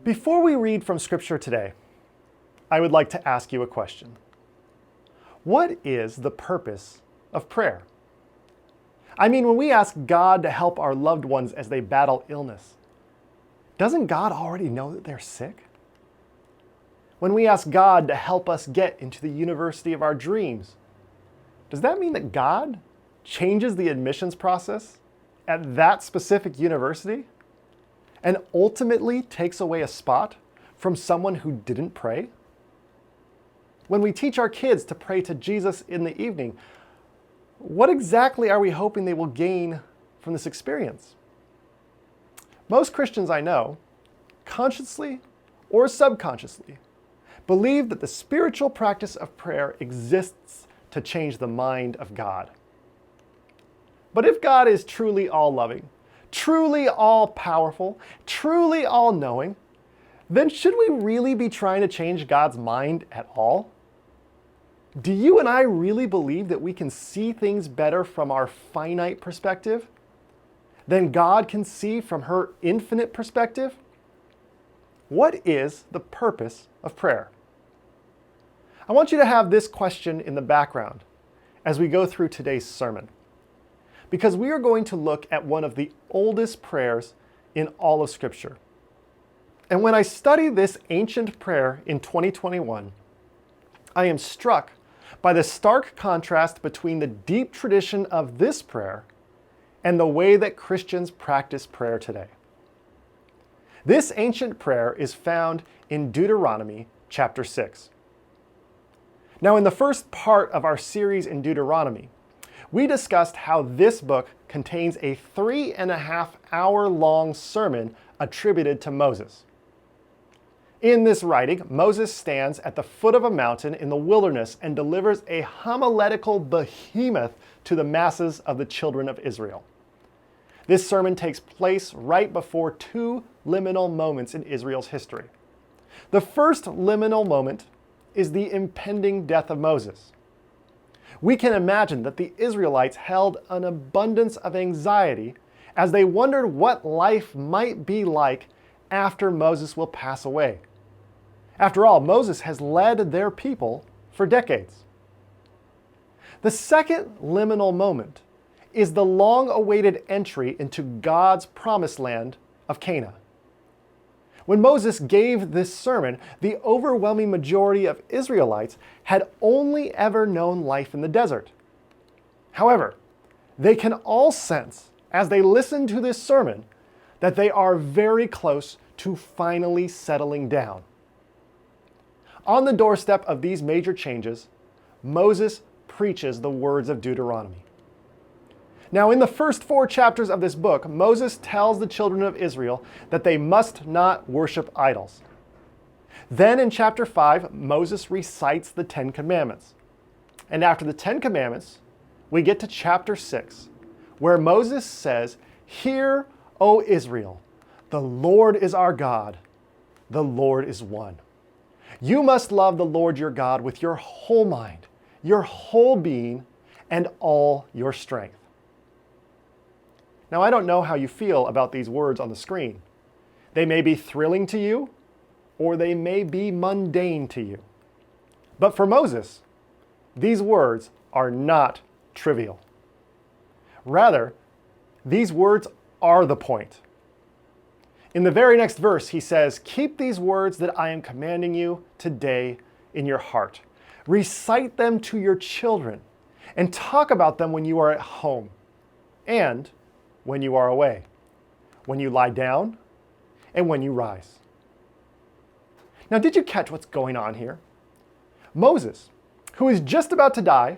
Before we read from Scripture today, I would like to ask you a question. What is the purpose of prayer? I mean, when we ask God to help our loved ones as they battle illness, doesn't God already know that they're sick? When we ask God to help us get into the university of our dreams, does that mean that God changes the admissions process at that specific university and ultimately takes away a spot from someone who didn't pray? When we teach our kids to pray to Jesus in the evening, what exactly are we hoping they will gain from this experience? Most Christians I know, consciously or subconsciously, believe that the spiritual practice of prayer exists to change the mind of God. But if God is truly all-loving, truly all-powerful, truly all-knowing, then should we really be trying to change God's mind at all? Do you and I really believe that we can see things better from our finite perspective than God can see from her infinite perspective? What is the purpose of prayer? I want you to have this question in the background as we go through today's sermon, because we are going to look at one of the oldest prayers in all of Scripture. And when I study this ancient prayer in 2021, I am struck by the stark contrast between the deep tradition of this prayer and the way that Christians practice prayer today. This ancient prayer is found in Deuteronomy chapter 6. Now, in the first part of our series in Deuteronomy, we discussed how this book contains a 3.5-hour-long sermon attributed to Moses. In this writing, Moses stands at the foot of a mountain in the wilderness and delivers a homiletical behemoth to the masses of the children of Israel. This sermon takes place right before two liminal moments in Israel's history. The first liminal moment is the impending death of Moses. We can imagine that the Israelites held an abundance of anxiety as they wondered what life might be like after Moses will pass away. After all, Moses has led their people for decades. The second liminal moment is the long-awaited entry into God's promised land of Canaan. When Moses gave this sermon, the overwhelming majority of Israelites had only ever known life in the desert. However, they can all sense, as they listen to this sermon, that they are very close to finally settling down. On the doorstep of these major changes, Moses preaches the words of Deuteronomy. Now, in the first 4 chapters of this book, Moses tells the children of Israel that they must not worship idols. Then in chapter 5, Moses recites the 10 Commandments. And after the 10 Commandments, we get to chapter 6, where Moses says, "Hear, O Israel, the Lord is our God, the Lord is one. You must love the Lord your God with your whole mind, your whole being, and all your strength." Now, I don't know how you feel about these words on the screen. They may be thrilling to you, or they may be mundane to you. But for Moses, these words are not trivial. Rather, these words are the point. In the very next verse, he says, "Keep these words that I am commanding you today in your heart. Recite them to your children, and talk about them when you are at home, and when you are away, when you lie down, and when you rise." Now, did you catch what's going on here? Moses, who is just about to die,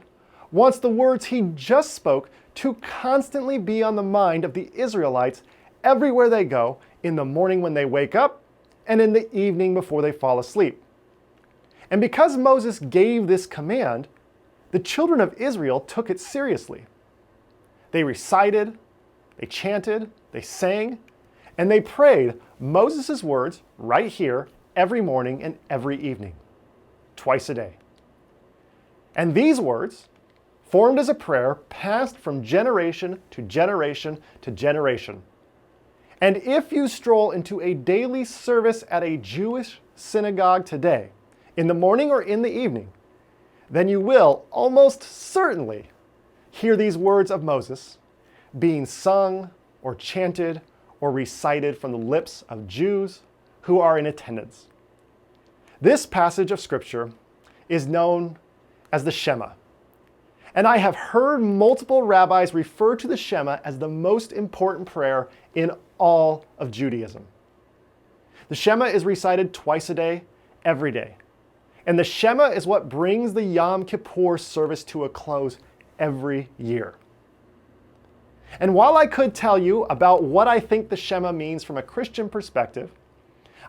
wants the words he just spoke to constantly be on the mind of the Israelites everywhere they go, in the morning when they wake up, and in the evening before they fall asleep. And because Moses gave this command, the children of Israel took it seriously. They recited, they chanted, they sang, and they prayed Moses' words right here every morning and every evening, twice a day. And these words, formed as a prayer passed from generation to generation to generation. And if you stroll into a daily service at a Jewish synagogue today, in the morning or in the evening, then you will almost certainly hear these words of Moses being sung or chanted or recited from the lips of Jews who are in attendance. This passage of Scripture is known as the Shema. And I have heard multiple rabbis refer to the Shema as the most important prayer in all of Judaism. The Shema is recited twice a day, every day. And the Shema is what brings the Yom Kippur service to a close every year. And while I could tell you about what I think the Shema means from a Christian perspective,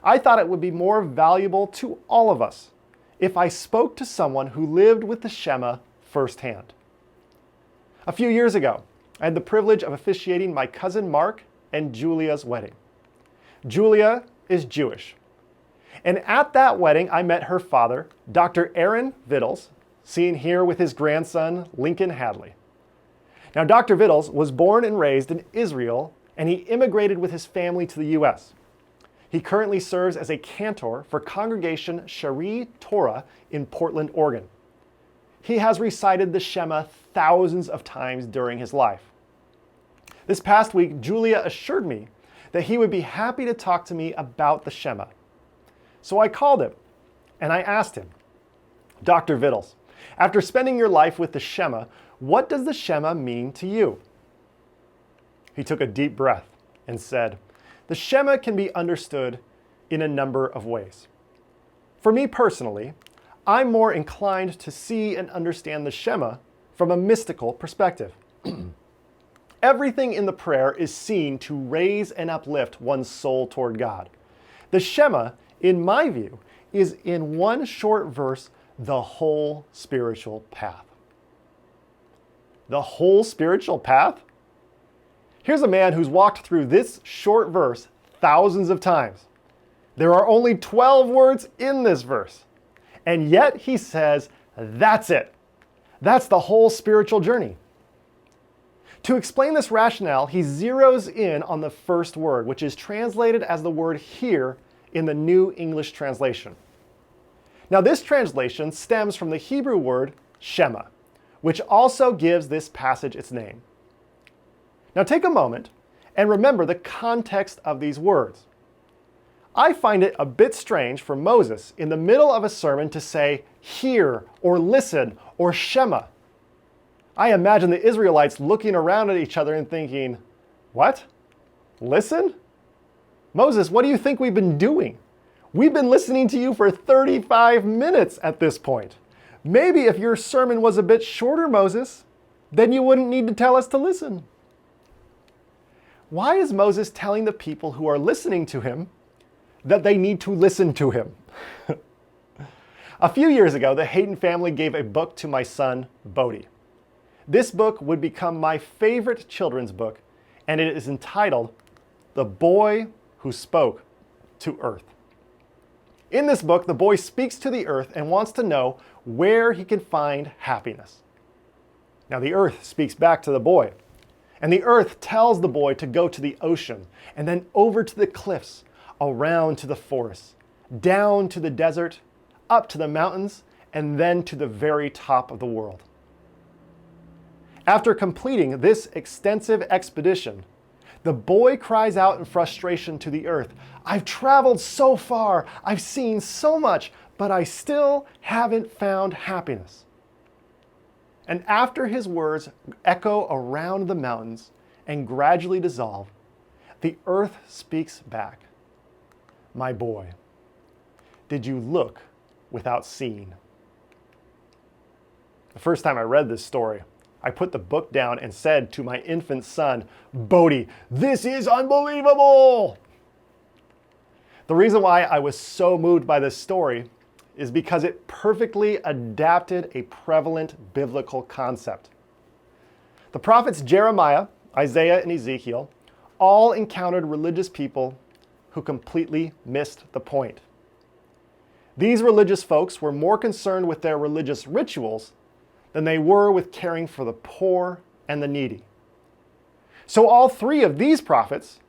I thought it would be more valuable to all of us if I spoke to someone who lived with the Shema firsthand. A few years ago, I had the privilege of officiating my cousin Mark and Julia's wedding. Julia is Jewish. And at that wedding, I met her father, Dr. Aaron Vittles, seen here with his grandson, Lincoln Hadley. Now, Dr. Vittles was born and raised in Israel, and he immigrated with his family to the U.S. He currently serves as a cantor for Congregation Shari Torah in Portland, Oregon. He has recited the Shema thousands of times during his life. This past week, Julia assured me that he would be happy to talk to me about the Shema. So I called him and I asked him, Dr. Vittles, after spending your life with the Shema, what does the Shema mean to you? He took a deep breath and said, the Shema can be understood in a number of ways. For me personally, I'm more inclined to see and understand the Shema from a mystical perspective. Everything in the prayer is seen to raise and uplift one's soul toward God. The Shema, in my view, is in one short verse, the whole spiritual path. The whole spiritual path? Here's a man who's walked through this short verse thousands of times. There are only 12 words in this verse. And yet he says, that's it. That's the whole spiritual journey. To explain this rationale, he zeroes in on the first word, which is translated as the word here in the New English Translation. Now, this translation stems from the Hebrew word Shema, which also gives this passage its name. Now, take a moment and remember the context of these words. I find it a bit strange for Moses in the middle of a sermon to say, hear, or listen, or Shema. I imagine the Israelites looking around at each other and thinking, what? Listen? Moses, what do you think we've been doing? We've been listening to you for 35 minutes at this point. Maybe if your sermon was a bit shorter, Moses, then you wouldn't need to tell us to listen. Why is Moses telling the people who are listening to him that they need to listen to him? A few years ago, the Hayden family gave a book to my son, Bodhi. This book would become my favorite children's book, and it is entitled The Boy Who Spoke to Earth. In this book, the boy speaks to the earth and wants to know where he can find happiness. Now, the earth speaks back to the boy, and the earth tells the boy to go to the ocean, and then over to the cliffs, around to the forests, down to the desert, up to the mountains, and then to the very top of the world. After completing this extensive expedition, the boy cries out in frustration to the earth, I've traveled so far, I've seen so much, but I still haven't found happiness. And after his words echo around the mountains and gradually dissolve, the earth speaks back, my boy, did you look without seeing? The first time I read this story, I put the book down and said to my infant son, Bodhi, this is unbelievable! The reason why I was so moved by this story is because it perfectly adapted a prevalent biblical concept. The prophets Jeremiah, Isaiah, and Ezekiel all encountered religious people who completely missed the point. These religious folks were more concerned with their religious rituals than they were with caring for the poor and the needy. So all three of these prophets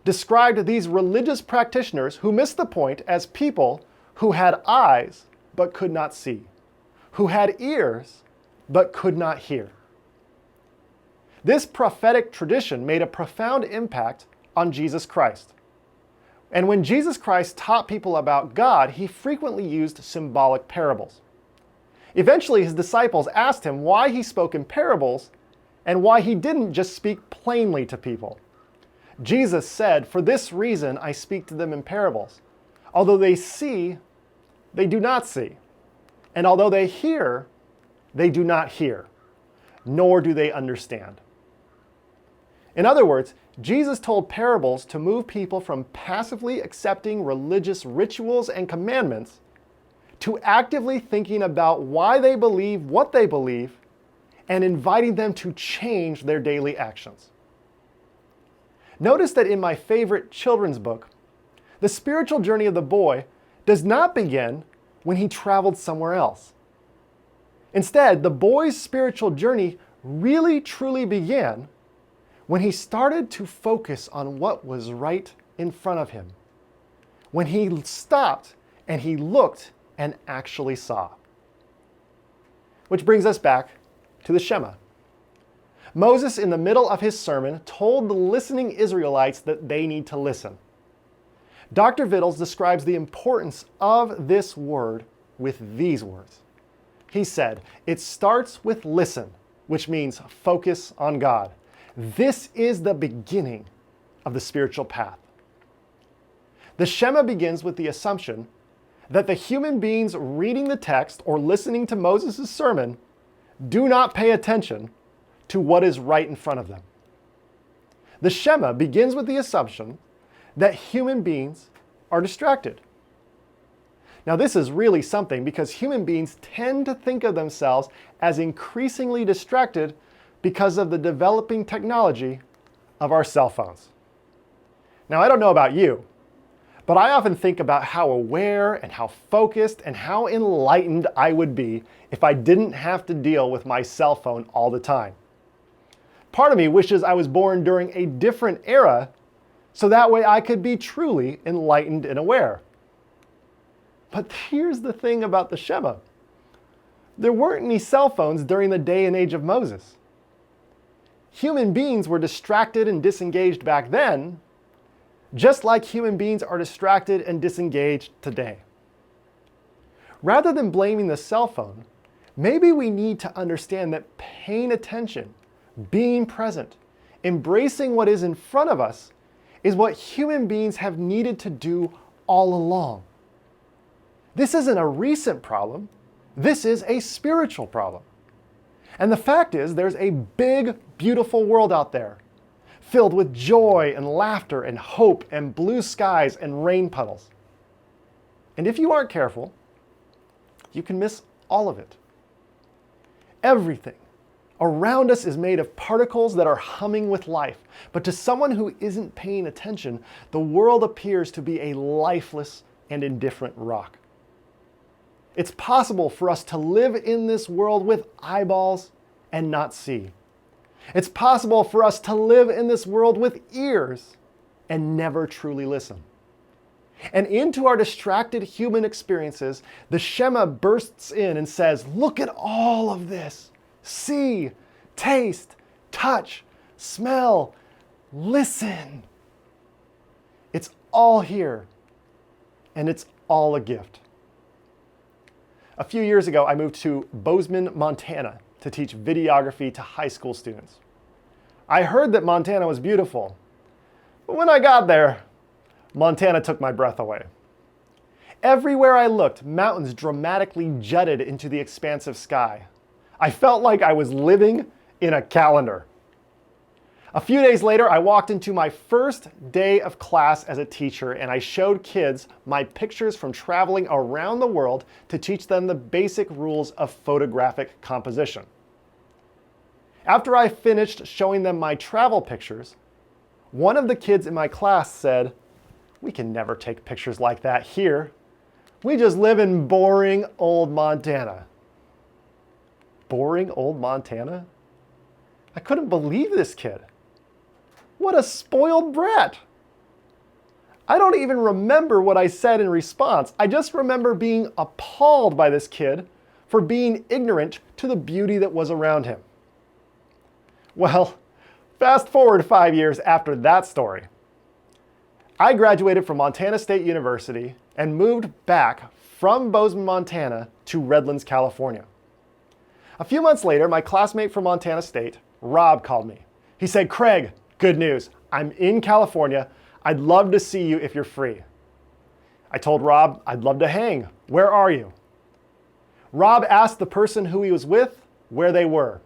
described these religious practitioners who missed the point as people who had eyes but could not see, who had ears but could not hear. This prophetic tradition made a profound impact on Jesus Christ. And when Jesus Christ taught people about God, he frequently used symbolic parables. Eventually, his disciples asked him why he spoke in parables and why he didn't just speak plainly to people. Jesus said, "For this reason I speak to them in parables. Although they see, they do not see. And although they hear, they do not hear, nor do they understand." In other words, Jesus told parables to move people from passively accepting religious rituals and commandments to actively thinking about why they believe what they believe and inviting them to change their daily actions. Notice that in my favorite children's book, the spiritual journey of the boy does not begin when he traveled somewhere else. Instead, the boy's spiritual journey really truly began when he started to focus on what was right in front of him, when he stopped and he looked and actually saw. Which brings us back to the Shema. Moses, in the middle of his sermon, told the listening Israelites that they need to listen. Dr. Vittles describes the importance of this word with these words. He said, "It starts with listen, which means focus on God. This is the beginning of the spiritual path." The Shema begins with the assumption that the human beings reading the text or listening to Moses' sermon do not pay attention to what is right in front of them. The Shema begins with the assumption that human beings are distracted. Now, this is really something because human beings tend to think of themselves as increasingly distracted because of the developing technology of our cell phones. Now, I don't know about you, but I often think about how aware and how focused and how enlightened I would be if I didn't have to deal with my cell phone all the time. Part of me wishes I was born during a different era so that way I could be truly enlightened and aware. But here's the thing about the Shema. There weren't any cell phones during the day and age of Moses. Human beings were distracted and disengaged back then, just like human beings are distracted and disengaged today. Rather than blaming the cell phone, maybe we need to understand that paying attention, being present, embracing what is in front of us is what human beings have needed to do all along. This isn't a recent problem. This is a spiritual problem. And the fact is, there's a big, beautiful world out there, filled with joy and laughter and hope and blue skies and rain puddles. And if you aren't careful, you can miss all of it. Everything around us is made of particles that are humming with life. But to someone who isn't paying attention, the world appears to be a lifeless and indifferent rock. It's possible for us to live in this world with eyeballs and not see. It's possible for us to live in this world with ears and never truly listen. And into our distracted human experiences, the Shema bursts in and says, look at all of this. See, taste, touch, smell, listen. It's all here, and it's all a gift. A few years ago, I moved to Bozeman, Montana to teach videography to high school students. I heard that Montana was beautiful, but when I got there, Montana took my breath away. Everywhere I looked, mountains dramatically jutted into the expansive sky. I felt like I was living in a calendar. A few days later, I walked into my first day of class as a teacher, and I showed kids my pictures from traveling around the world to teach them the basic rules of photographic composition. After I finished showing them my travel pictures, one of the kids in my class said, "We can never take pictures like that here. We just live in boring old Montana." boring old Montana? I couldn't believe this kid. What a spoiled brat. I don't even remember what I said in response. I just remember being appalled by this kid for being ignorant to the beauty that was around him. Well, fast forward 5 years after that story. I graduated from Montana State University and moved back from Bozeman, Montana to Redlands, California. A few months later, my classmate from Montana State, Rob, called me. He said, "Craig, good news. I'm in California. I'd love to see you if you're free." I told Rob I'd love to hang. Where are you? Rob asked the person who he was with where they were.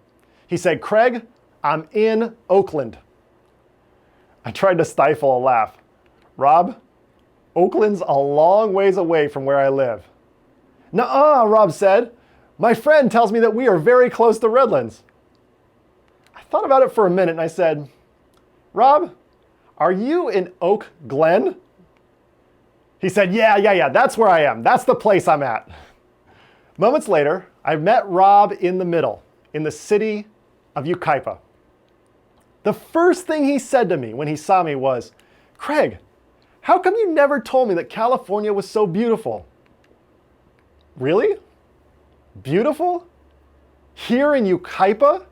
He said, "Craig, I'm in Oakland." I tried to stifle a laugh. "Rob, Oakland's a long ways away from where I live." "Nuh-uh," Rob said. "My friend tells me that we are very close to Redlands." I thought about it for a minute and I said, "Rob, are you in Oak Glen?" He said, yeah, that's where I am. That's the place I'm at." Moments later, I met Rob in the middle, in the city of Yucaipa. The first thing he said to me when he saw me was, "Craig, how come you never told me that California was so beautiful?" Really? Beautiful? Here in Yucaipa?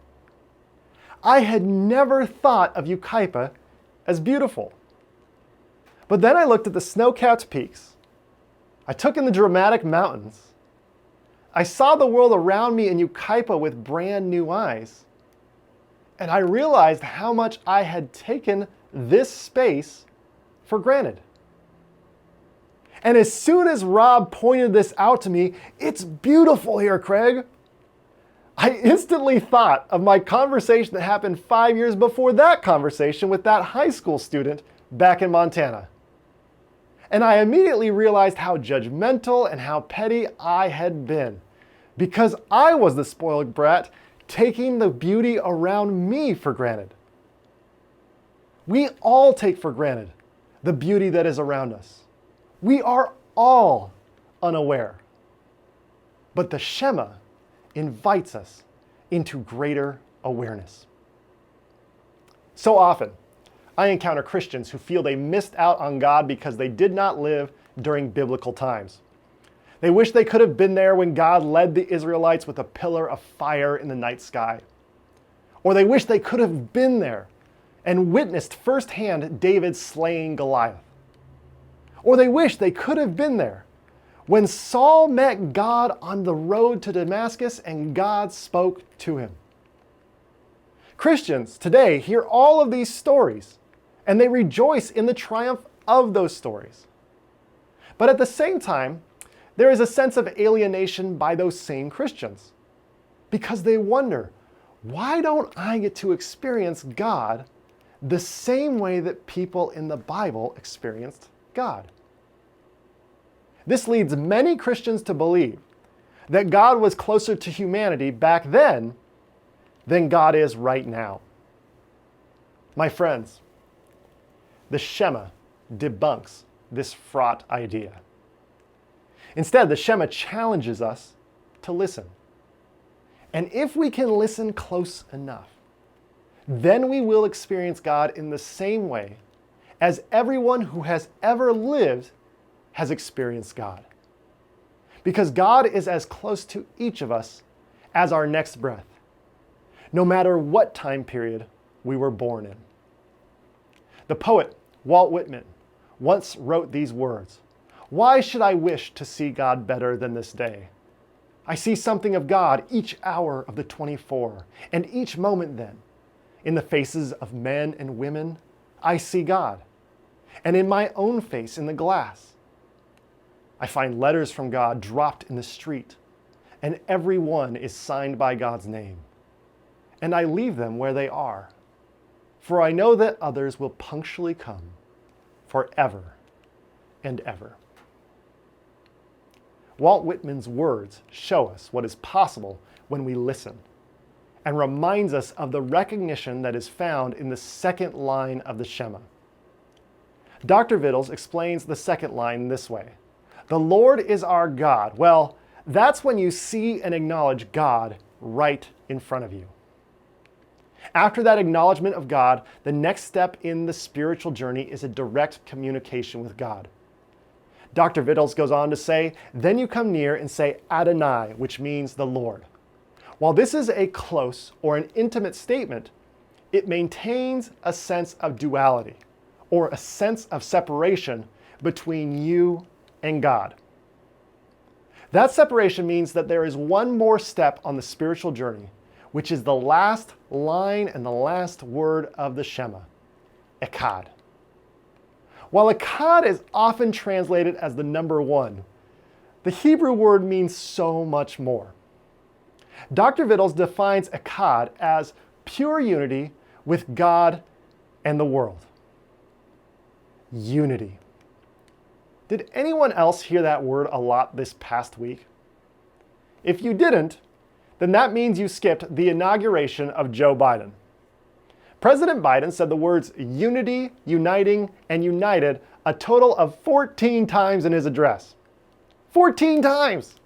I had never thought of Yucaipa as beautiful. But then I looked at the snow-capped peaks. I took in the dramatic mountains. I saw the world around me in Yucaipa with brand new eyes. And I realized how much I had taken this space for granted. And as soon as Rob pointed this out to me, "It's beautiful here, Craig," I instantly thought of my conversation that happened 5 years before that conversation with that high school student back in Montana. And I immediately realized how judgmental and how petty I had been, because I was the spoiled brat taking the beauty around me for granted. We all take for granted the beauty that is around us. We are all unaware. But the Shema invites us into greater awareness. So often, I encounter Christians who feel they missed out on God because they did not live during biblical times. They wish they could have been there when God led the Israelites with a pillar of fire in the night sky. Or they wish they could have been there and witnessed firsthand David slaying Goliath. Or they wish they could have been there when Saul met God on the road to Damascus and God spoke to him. Christians today hear all of these stories and they rejoice in the triumph of those stories. But at the same time, there is a sense of alienation by those same Christians because they wonder, why don't I get to experience God the same way that people in the Bible experienced God? This leads many Christians to believe that God was closer to humanity back then than God is right now. My friends, the Shema debunks this fraught idea. Instead, the Shema challenges us to listen. And if we can listen close enough, then we will experience God in the same way as everyone who has ever lived has experienced God. Because God is as close to each of us as our next breath, no matter what time period we were born in. The poet Walt Whitman once wrote these words, "Why should I wish to see God better than this day? I see something of God each hour of the 24, and each moment then. In the faces of men and women, I see God, and in my own face in the glass. I find letters from God dropped in the street, and every one is signed by God's name. And I leave them where they are, for I know that others will punctually come forever and ever." Walt Whitman's words show us what is possible when we listen, and reminds us of the recognition that is found in the second line of the Shema. Dr. Vittles explains the second line this way: "The Lord is our God." Well, that's when you see and acknowledge God right in front of you. After that acknowledgement of God, the next step in the spiritual journey is a direct communication with God. Dr. Vittles goes on to say, then you come near and say Adonai, which means the Lord. While this is a close or an intimate statement, it maintains a sense of duality or a sense of separation between you and God. That separation means that there is one more step on the spiritual journey, which is the last line and the last word of the Shema, Echad. While Echad is often translated as the number one, the Hebrew word means so much more. Dr. Vittles defines Echad as pure unity with God and the world. Unity. Did anyone else hear that word a lot this past week? If you didn't, then that means you skipped the inauguration of Joe Biden. President Biden said the words unity, uniting, and united a total of 14 times in his address. 14 times!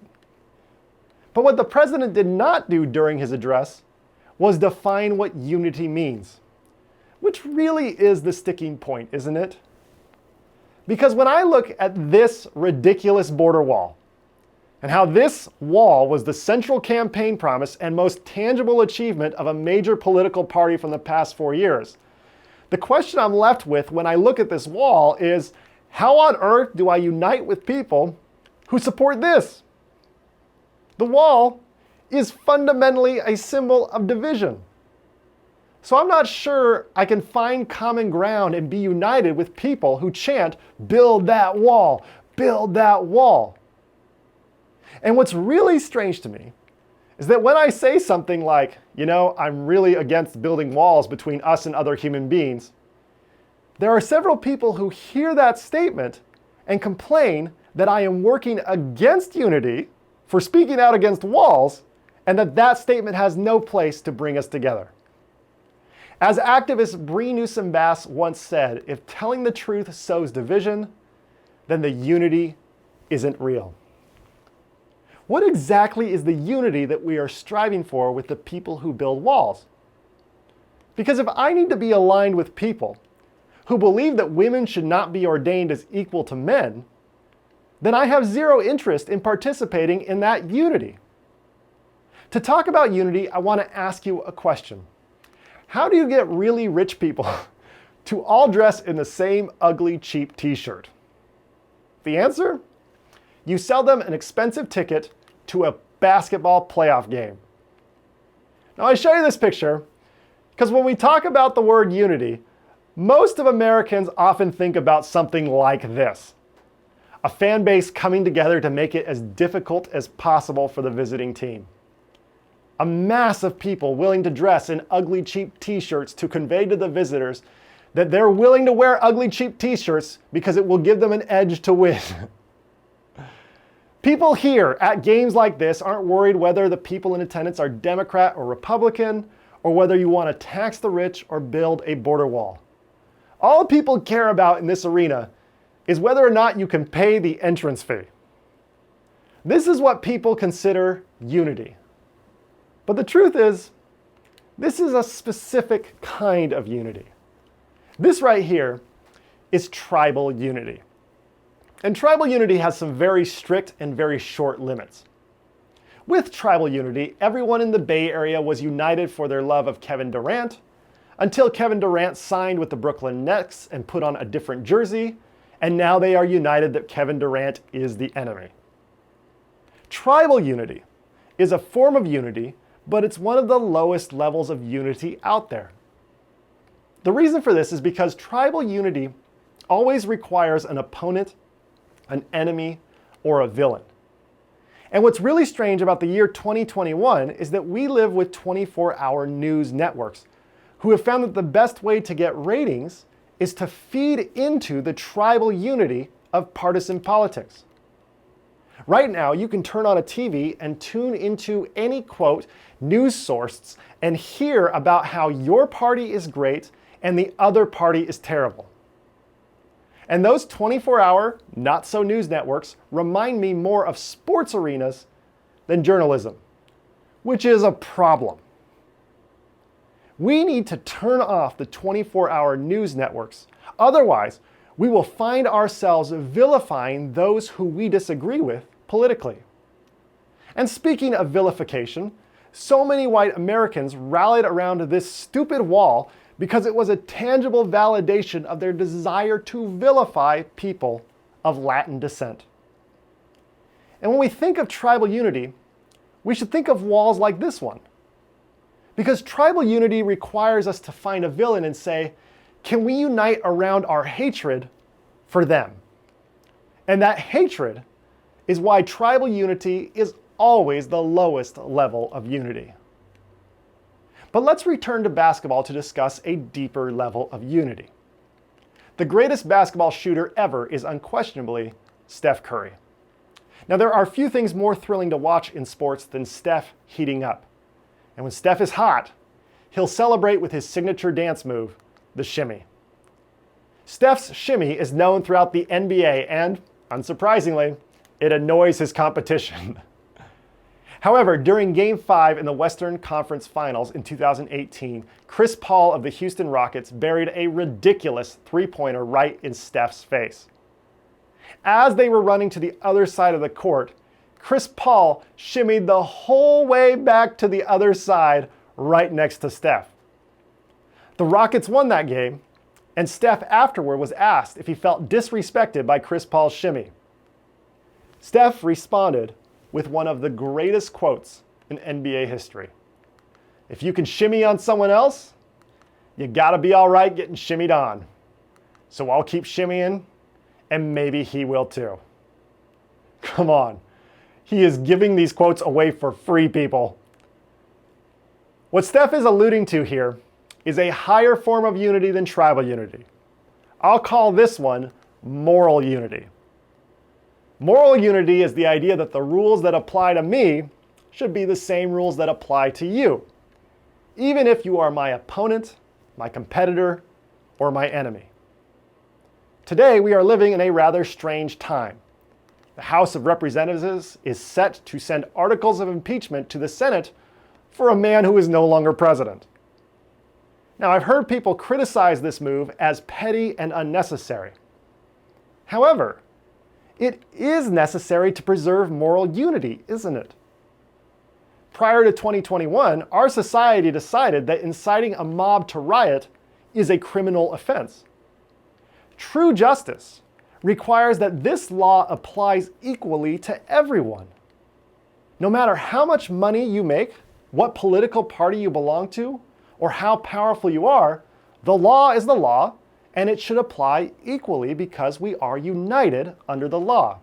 But what the president did not do during his address was define what unity means, which really is the sticking point, isn't it? Because when I look at this ridiculous border wall, and how this wall was the central campaign promise and most tangible achievement of a major political party from the past 4 years, the question I'm left with when I look at this wall is, how on earth do I unite with people who support this? The wall is fundamentally a symbol of division. So I'm not sure I can find common ground and be united with people who chant, build that wall, build that wall. And what's really strange to me is that when I say something like, I'm really against building walls between us and other human beings, there are several people who hear that statement and complain that I am working against unity for speaking out against walls, and that statement has no place to bring us together. As activist Bree Newsom Bass once said, if telling the truth sows division, then the unity isn't real. What exactly is the unity that we are striving for with the people who build walls? Because if I need to be aligned with people who believe that women should not be ordained as equal to men, then I have zero interest in participating in that unity. To talk about unity, I want to ask you a question. How do you get really rich people to all dress in the same ugly, cheap t-shirt? The answer? You sell them an expensive ticket to a basketball playoff game. Now I show you this picture because when we talk about the word unity, most of Americans often think about something like this. A fan base coming together to make it as difficult as possible for the visiting team. A mass of people willing to dress in ugly, cheap t-shirts to convey to the visitors that they're willing to wear ugly, cheap t-shirts because it will give them an edge to win. People here at games like this aren't worried whether the people in attendance are Democrat or Republican, or whether you want to tax the rich or build a border wall. All people care about in this arena is whether or not you can pay the entrance fee. This is what people consider unity. But the truth is, this is a specific kind of unity. This right here is tribal unity. And tribal unity has some very strict and very short limits. With tribal unity, everyone in the Bay Area was united for their love of Kevin Durant, until Kevin Durant signed with the Brooklyn Nets and put on a different jersey, and now they are united that Kevin Durant is the enemy. Tribal unity is a form of unity, but it's one of the lowest levels of unity out there. The reason for this is because tribal unity always requires an opponent, an enemy, or a villain. And what's really strange about the year 2021 is that we live with 24-hour news networks who have found that the best way to get ratings is to feed into the tribal unity of partisan politics. Right now, you can turn on a TV and tune into any, quote, news source and hear about how your party is great and the other party is terrible. And those 24-hour, not-so-news networks remind me more of sports arenas than journalism, which is a problem. We need to turn off the 24-hour news networks. Otherwise, we will find ourselves vilifying those who we disagree with politically. And speaking of vilification, so many white Americans rallied around this stupid wall because it was a tangible validation of their desire to vilify people of Latin descent. And when we think of tribal unity, we should think of walls like this one. Because tribal unity requires us to find a villain and say, can we unite around our hatred for them? And that hatred is why tribal unity is always the lowest level of unity. But let's return to basketball to discuss a deeper level of unity. The greatest basketball shooter ever is unquestionably Steph Curry. Now, there are few things more thrilling to watch in sports than Steph heating up. And when Steph is hot, he'll celebrate with his signature dance move, the shimmy. Steph's shimmy is known throughout the NBA and, unsurprisingly, it annoys his competition. However, during Game 5 in the Western Conference Finals in 2018, Chris Paul of the Houston Rockets buried a ridiculous three-pointer right in Steph's face. As they were running to the other side of the court, Chris Paul shimmied the whole way back to the other side right next to Steph. The Rockets won that game, and Steph afterward was asked if he felt disrespected by Chris Paul's shimmy. Steph responded with one of the greatest quotes in NBA history. If you can shimmy on someone else, you gotta be all right getting shimmied on. So I'll keep shimmying, and maybe he will too. Come on, he is giving these quotes away for free, people. What Steph is alluding to here is a higher form of unity than tribal unity. I'll call this one moral unity. Moral unity is the idea that the rules that apply to me should be the same rules that apply to you, even if you are my opponent, my competitor, or my enemy. Today, we are living in a rather strange time. The House of Representatives is set to send articles of impeachment to the Senate for a man who is no longer president. Now, I've heard people criticize this move as petty and unnecessary. However, it is necessary to preserve moral unity, isn't it? Prior to 2021, our society decided that inciting a mob to riot is a criminal offense. True justice requires that this law applies equally to everyone. No matter how much money you make, what political party you belong to, or how powerful you are, the law is the law, and it should apply equally because we are united under the law.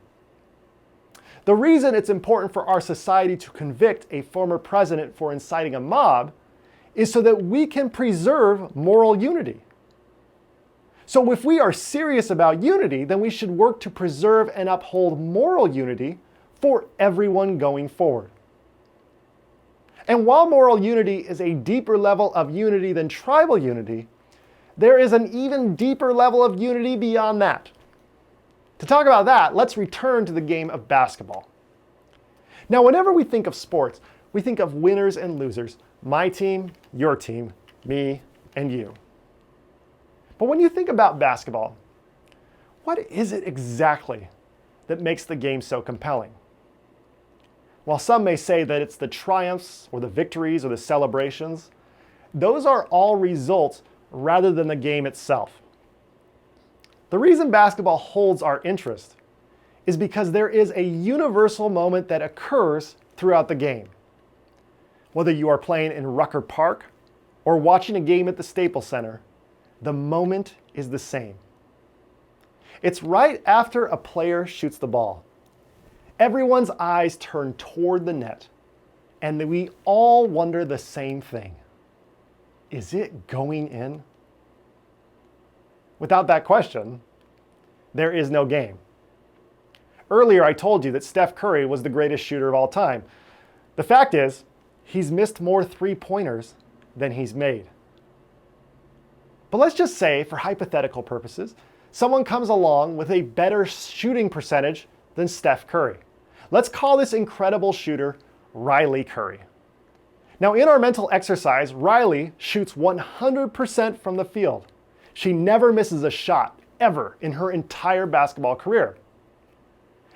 The reason it's important for our society to convict a former president for inciting a mob is so that we can preserve moral unity. So if we are serious about unity, then we should work to preserve and uphold moral unity for everyone going forward. And while moral unity is a deeper level of unity than tribal unity, there is an even deeper level of unity beyond that. To talk about that, let's return to the game of basketball. Now, whenever we think of sports, we think of winners and losers. My team, your team, me, and you. But when you think about basketball, what is it exactly that makes the game so compelling? While some may say that it's the triumphs or the victories or the celebrations, those are all results rather than the game itself. The reason basketball holds our interest is because there is a universal moment that occurs throughout the game. Whether you are playing in Rucker Park or watching a game at the Staples Center, the moment is the same. It's right after a player shoots the ball. Everyone's eyes turn toward the net, and we all wonder the same thing. Is it going in? Without that question, there is no game. Earlier, I told you that Steph Curry was the greatest shooter of all time. The fact is, he's missed more three-pointers than he's made. But let's just say, for hypothetical purposes, someone comes along with a better shooting percentage than Steph Curry. Let's call this incredible shooter Riley Curry. Now, in our mental exercise, Riley shoots 100% from the field. She never misses a shot, ever, in her entire basketball career.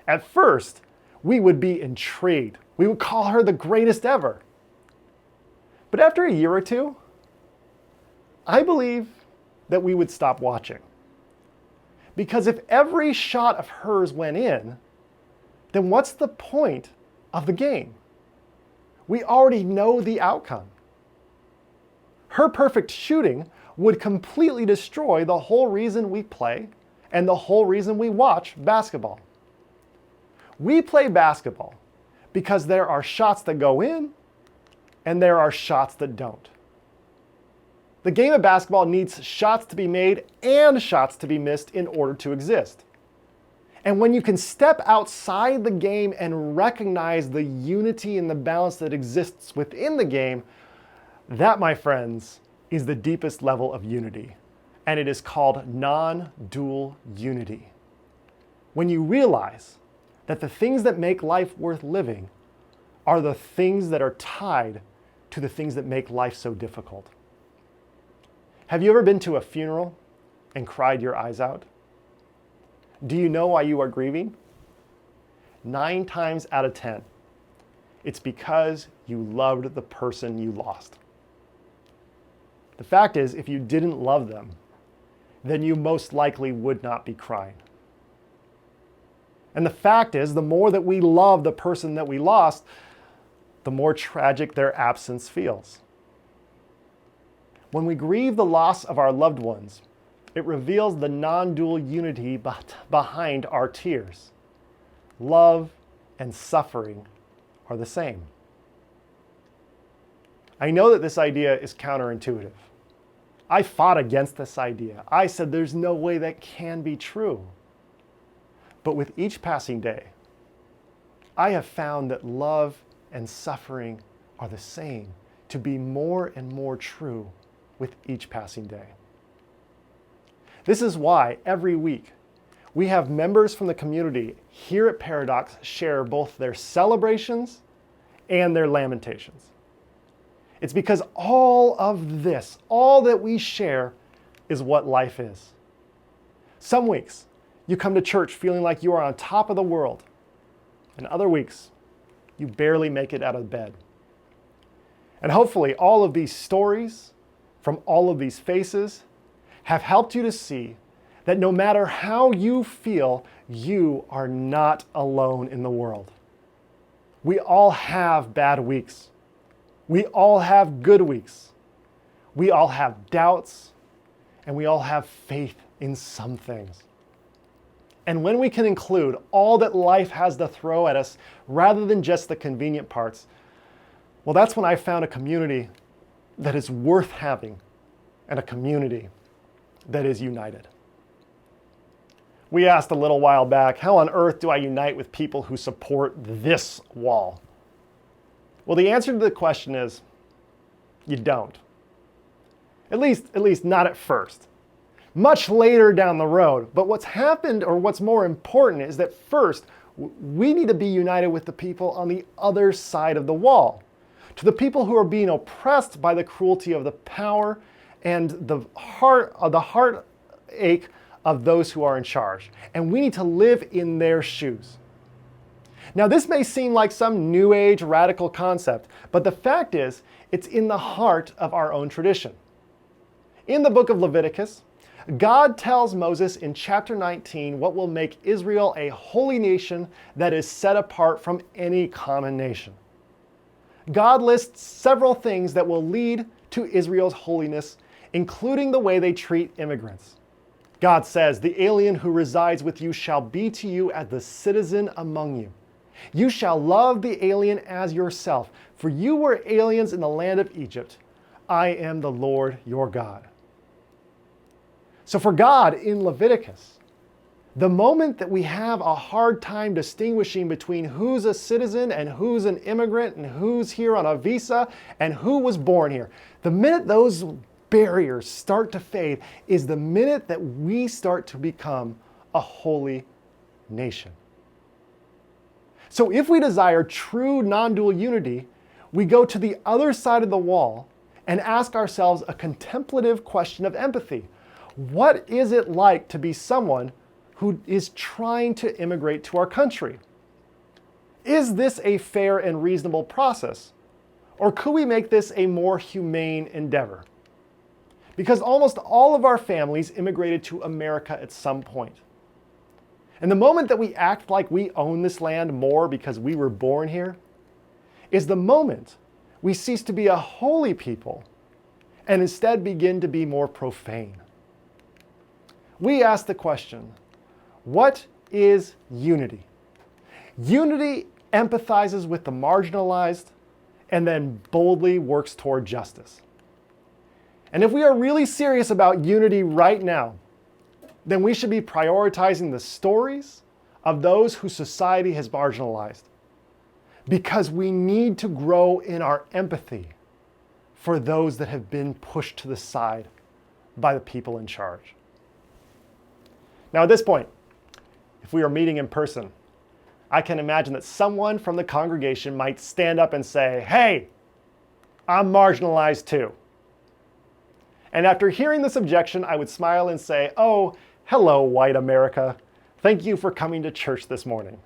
At first, we would be intrigued. We would call her the greatest ever. But after a year or two, I believe that we would stop watching. Because if every shot of hers went in, then what's the point of the game? We already know the outcome. Her perfect shooting would completely destroy the whole reason we play and the whole reason we watch basketball. We play basketball because there are shots that go in and there are shots that don't. The game of basketball needs shots to be made and shots to be missed in order to exist. And when you can step outside the game and recognize the unity and the balance that exists within the game, that, my friends, is the deepest level of unity. And it is called non-dual unity. When you realize that the things that make life worth living are the things that are tied to the things that make life so difficult. Have you ever been to a funeral and cried your eyes out? Do you know why you are grieving? 9 times out of 10, it's because you loved the person you lost. The fact is, if you didn't love them, then you most likely would not be crying. And the fact is, the more that we love the person that we lost, the more tragic their absence feels. When we grieve the loss of our loved ones, it reveals the non-dual unity behind our tears. Love and suffering are the same. I know that this idea is counterintuitive. I fought against this idea. I said there's no way that can be true. But with each passing day, I have found that love and suffering are the same, to be more and more true with each passing day. This is why every week we have members from the community here at Paradox share both their celebrations and their lamentations. It's because all of this, all that we share, is what life is. Some weeks you come to church feeling like you are on top of the world, and other weeks you barely make it out of bed. And hopefully all of these stories from all of these faces have helped you to see that no matter how you feel, you are not alone in the world. We all have bad weeks. We all have good weeks. We all have doubts, and we all have faith in some things. And when we can include all that life has to throw at us rather than just the convenient parts, well, that's when I found a community that is worth having and a community that is united. We asked a little while back, how on earth do I unite with people who support this wall? Well, the answer to the question is, you don't. At least not at first. Much later down the road. But what's happened, or what's more important, is that first, we need to be united with the people on the other side of the wall. To the people who are being oppressed by the cruelty of the power and the heartache of those who are in charge. And we need to live in their shoes. Now, this may seem like some new age radical concept, but the fact is, it's in the heart of our own tradition. In the book of Leviticus, God tells Moses in chapter 19 what will make Israel a holy nation that is set apart from any common nation. God lists several things that will lead to Israel's holiness, including the way they treat immigrants. God says, "The alien who resides with you shall be to you as the citizen among you. You shall love the alien as yourself, for you were aliens in the land of Egypt. I am the Lord your God." So for God in Leviticus, the moment that we have a hard time distinguishing between who's a citizen and who's an immigrant and who's here on a visa and who was born here, the minute those barriers start to fade is the minute that we start to become a holy nation. So if we desire true non-dual unity, we go to the other side of the wall and ask ourselves a contemplative question of empathy. What is it like to be someone who is trying to immigrate to our country? Is this a fair and reasonable process? Or could we make this a more humane endeavor? Because almost all of our families immigrated to America at some point. And the moment that we act like we own this land more because we were born here is the moment we cease to be a holy people and instead begin to be more profane. We ask the question, what is unity? Unity empathizes with the marginalized and then boldly works toward justice. And if we are really serious about unity right now, then we should be prioritizing the stories of those whose society has marginalized, because we need to grow in our empathy for those that have been pushed to the side by the people in charge. Now at this point, if we are meeting in person, I can imagine that someone from the congregation might stand up and say, "Hey, I'm marginalized too." And after hearing this objection, I would smile and say, "Oh, hello, white America. Thank you for coming to church this morning."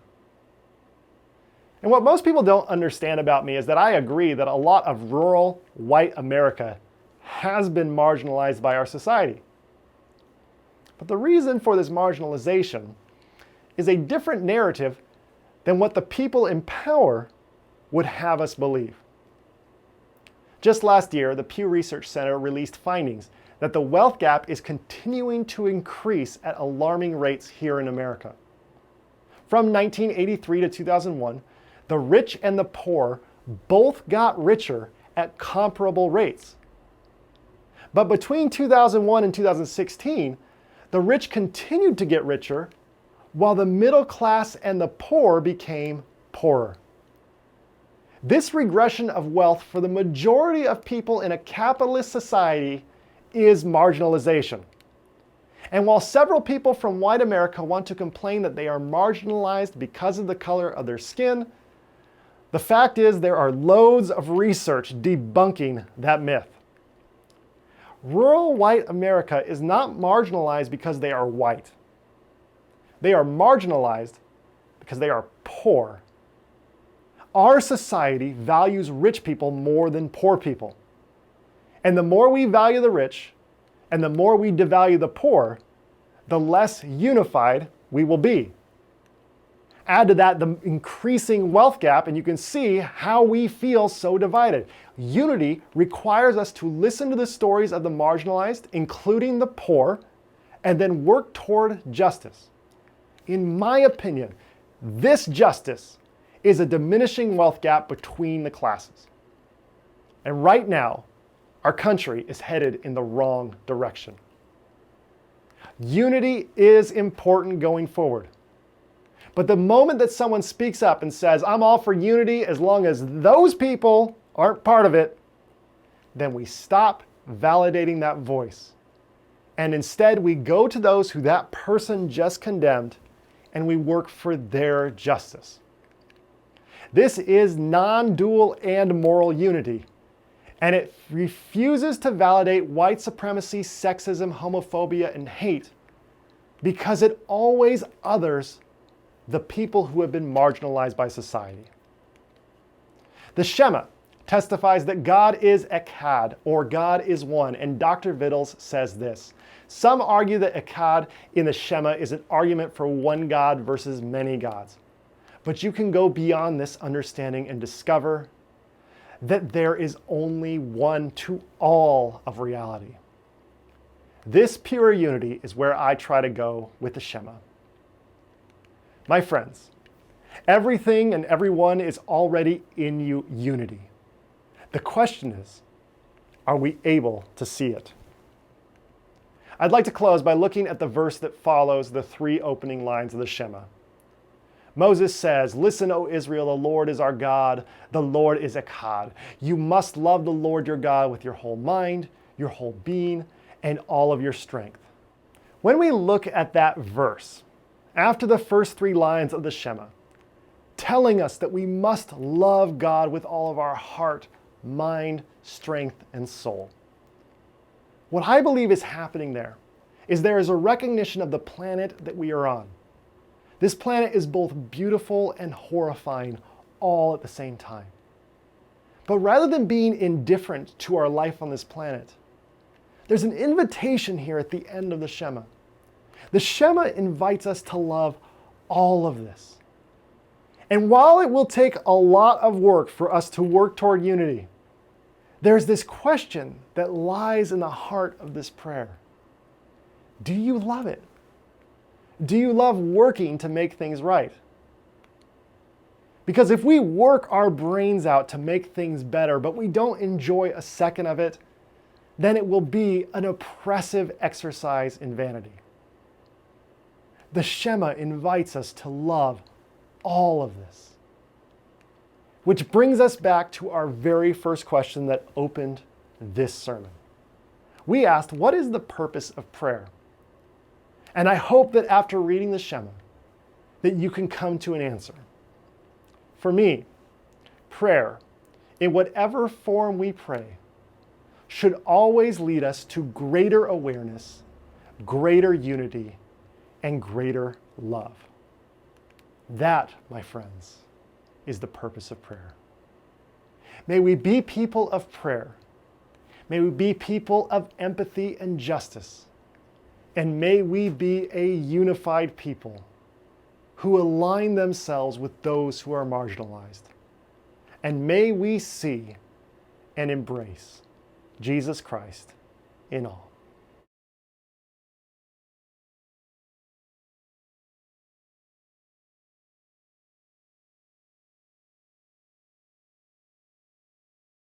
And what most people don't understand about me is that I agree that a lot of rural white America has been marginalized by our society. But the reason for this marginalization is a different narrative than what the people in power would have us believe. Just last year, the Pew Research Center released findings that the wealth gap is continuing to increase at alarming rates here in America. From 1983 to 2001, the rich and the poor both got richer at comparable rates. But between 2001 and 2016, the rich continued to get richer while the middle class and the poor became poorer. This regression of wealth for the majority of people in a capitalist society is marginalization. And while several people from white America want to complain that they are marginalized because of the color of their skin, the fact is there are loads of research debunking that myth. Rural white America is not marginalized because they are white. They are marginalized because they are poor. Our society values rich people more than poor people. And the more we value the rich and the more we devalue the poor, the less unified we will be. Add to that the increasing wealth gap, and you can see how we feel so divided. Unity requires us to listen to the stories of the marginalized, including the poor, and then work toward justice. In my opinion, this justice is a diminishing wealth gap between the classes. And right now, our country is headed in the wrong direction. Unity is important going forward. But the moment that someone speaks up and says, "I'm all for unity as long as those people aren't part of it," then we stop validating that voice. And instead we go to those who that person just condemned and we work for their justice. This is non-dual and moral unity, and it refuses to validate white supremacy, sexism, homophobia, and hate because it always others the people who have been marginalized by society. The Shema testifies that God is Echad, or God is one, and Dr. Vittles says this: some argue that Echad in the Shema is an argument for one God versus many gods. But you can go beyond this understanding and discover that there is only one to all of reality. This pure unity is where I try to go with the Shema. My friends, everything and everyone is already in unity. The question is, are we able to see it? I'd like to close by looking at the verse that follows the three opening lines of the Shema. Moses says, "Listen, O Israel, the Lord is our God, the Lord is Echad. You must love the Lord your God with your whole mind, your whole being, and all of your strength." When we look at that verse, after the first three lines of the Shema, telling us that we must love God with all of our heart, mind, strength, and soul. What I believe is happening there is a recognition of the planet that we are on. This planet is both beautiful and horrifying all at the same time. But rather than being indifferent to our life on this planet, there's an invitation here at the end of the Shema. The Shema invites us to love all of this. And while it will take a lot of work for us to work toward unity, there's this question that lies in the heart of this prayer. Do you love it? Do you love working to make things right? Because if we work our brains out to make things better, but we don't enjoy a second of it, then it will be an oppressive exercise in vanity. The Shema invites us to love all of this. Which brings us back to our very first question that opened this sermon. We asked, what is the purpose of prayer? And I hope that after reading the Shema, that you can come to an answer. For me, prayer, in whatever form we pray, should always lead us to greater awareness, greater unity, and greater love. That, my friends, is the purpose of prayer. May we be people of prayer. May we be people of empathy and justice. And may we be a unified people who align themselves with those who are marginalized. And may we see and embrace Jesus Christ in all.